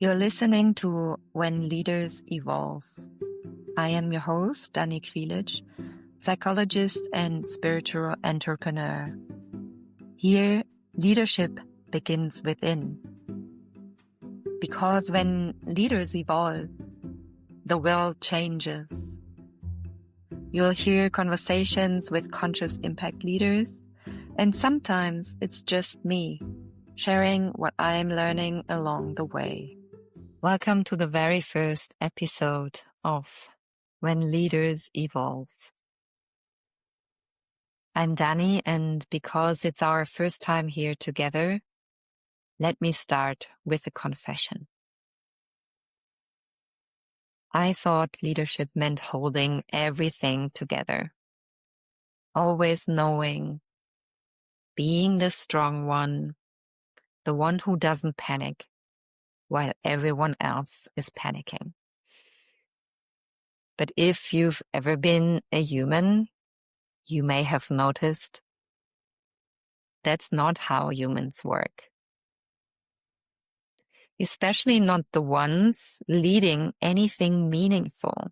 You're listening to When Leaders Evolve. I am your host, Dannie Quilitzsch, psychologist and spiritual entrepreneur. Here, leadership begins within. Because when leaders evolve, the world changes. You'll hear conversations with conscious impact leaders, and sometimes it's just me sharing what I'm learning along the way. Welcome to the very first episode of When Leaders Evolve. I'm Dannie, and because it's our first time here together, let me start with a confession. I thought leadership meant holding everything together, always knowing, being the strong one, the one who doesn't panic while everyone else is panicking. But if you've ever been a human, you may have noticed that's not how humans work. Especially not the ones leading anything meaningful.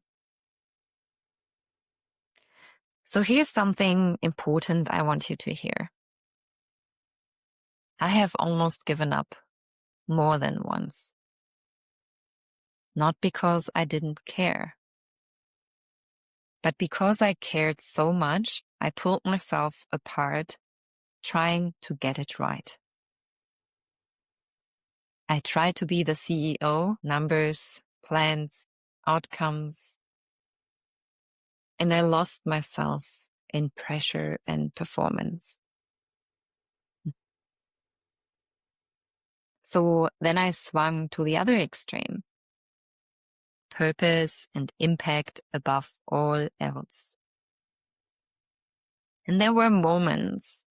So here's something important I want you to hear. I have almost given up more than once. Not because I didn't care, but because I cared so much, I pulled myself apart trying to get it right. I tried to be the CEO, numbers, plans, outcomes, and I lost myself in pressure and performance. So then I swung to the other extreme. Purpose and impact above all else. And there were moments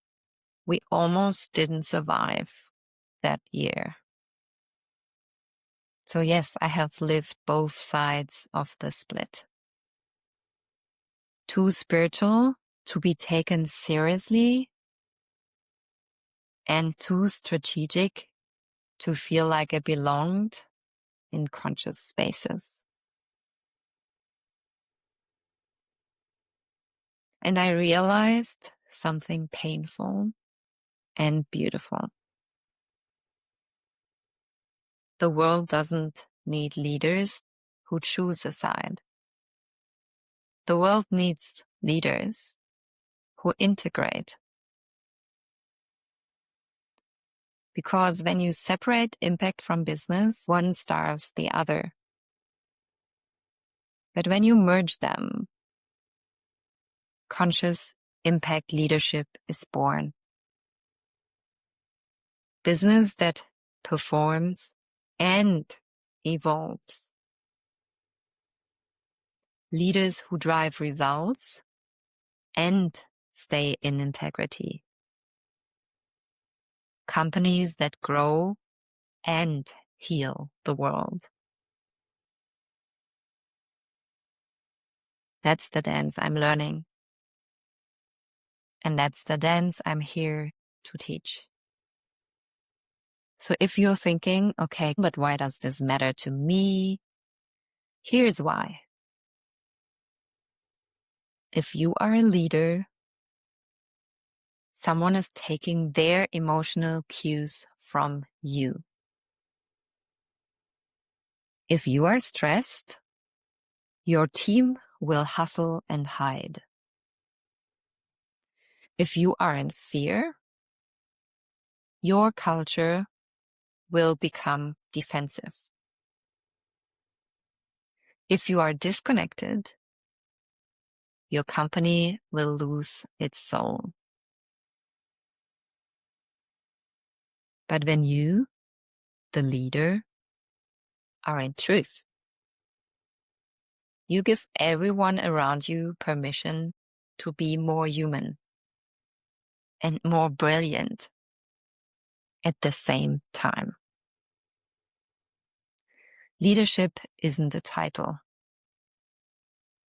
we almost didn't survive that year. So yes, I have lived both sides of the split. Too spiritual to be taken seriously, and too strategic to feel like I belonged in conscious spaces. And I realized something painful and beautiful. The world doesn't need leaders who choose a side. The world needs leaders who integrate. Because when you separate impact from business, one starves the other. But when you merge them, conscious impact leadership is born. Business that performs and evolves. Leaders who drive results and stay in integrity. Companies that grow and heal the world. That's the dance I'm learning. And that's the dance I'm here to teach. So if you're thinking, okay, but why does this matter to me? Here's why. If you are a leader, someone is taking their emotional cues from you. If you are stressed, your team will hustle and hide. If you are in fear, your culture will become defensive. If you are disconnected, your company will lose its soul. But when you, the leader, are in truth, you give everyone around you permission to be more human and more brilliant at the same time. Leadership isn't a title.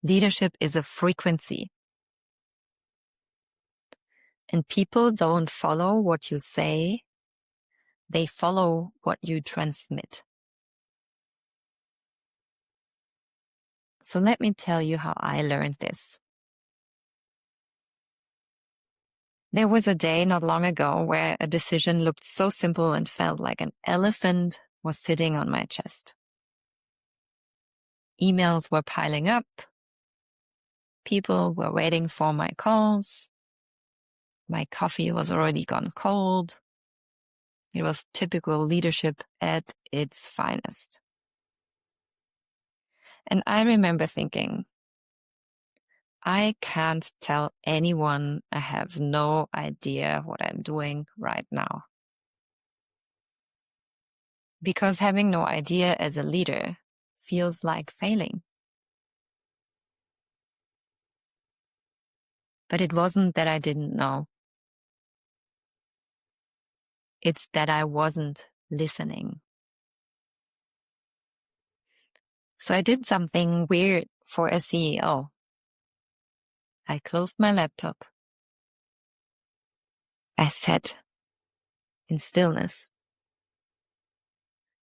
Leadership is a frequency. And people don't follow what you say, they follow what you transmit. So let me tell you how I learned this. There was a day not long ago where a decision looked so simple and felt like an elephant was sitting on my chest. Emails were piling up. People were waiting for my calls. My coffee was already gone cold. It was typical leadership at its finest. And I remember thinking, I can't tell anyone I have no idea what I'm doing right now. Because having no idea as a leader feels like failing. But it wasn't that I didn't know. It's that I wasn't listening. So I did something weird for a CEO. I closed my laptop. I sat in stillness.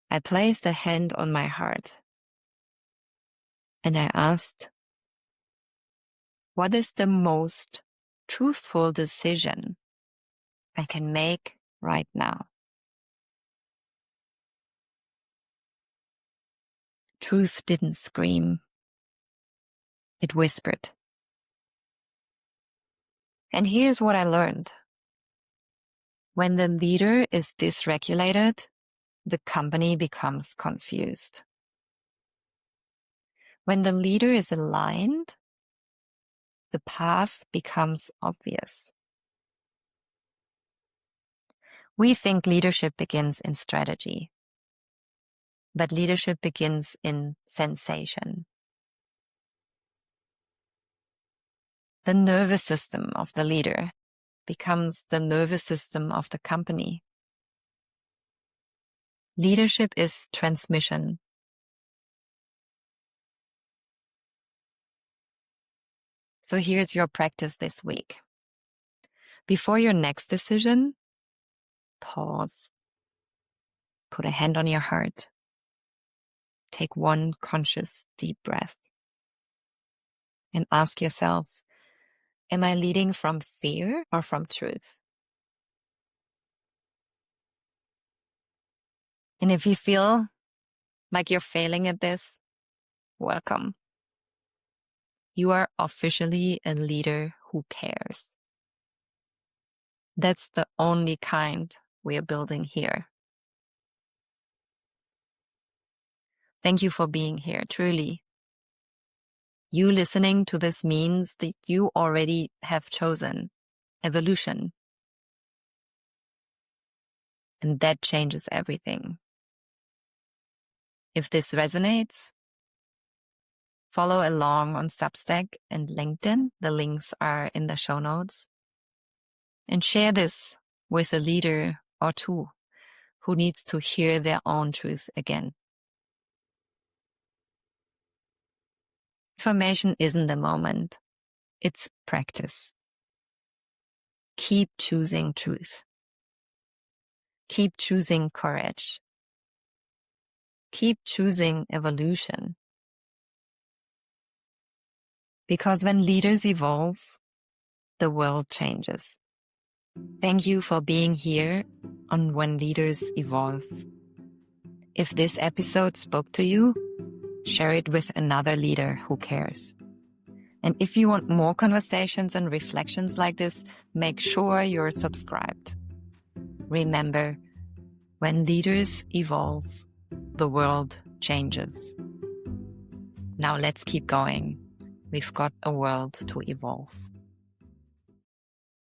I placed a hand on my heart. And I asked, what is the most truthful decision I can make right now? Truth didn't scream. It whispered. And here's what I learned. When the leader is dysregulated, the company becomes confused. When the leader is aligned, the path becomes obvious. We think leadership begins in strategy, but leadership begins in sensation. The nervous system of the leader becomes the nervous system of the company. Leadership is transmission. So here's your practice this week. Before your next decision, pause. Put a hand on your heart. Take one conscious deep breath. And ask yourself, am I leading from fear or from truth? And if you feel like you're failing at this, welcome. You are officially a leader who cares. That's the only kind we are building here. Thank you for being here, truly. You listening to this means that you already have chosen evolution. And that changes everything. If this resonates, follow along on Substack and LinkedIn. The links are in the show notes. And share this with a leader or two who needs to hear their own truth again. Transformation isn't a moment. It's practice. Keep choosing truth. Keep choosing courage. Keep choosing evolution. Because when leaders evolve, the world changes. Thank you for being here on When Leaders Evolve. If this episode spoke to you, share it with another leader who cares. And if you want more conversations and reflections like this, make sure you're subscribed. Remember, when leaders evolve, the world changes. Now let's keep going. We've got a world to evolve.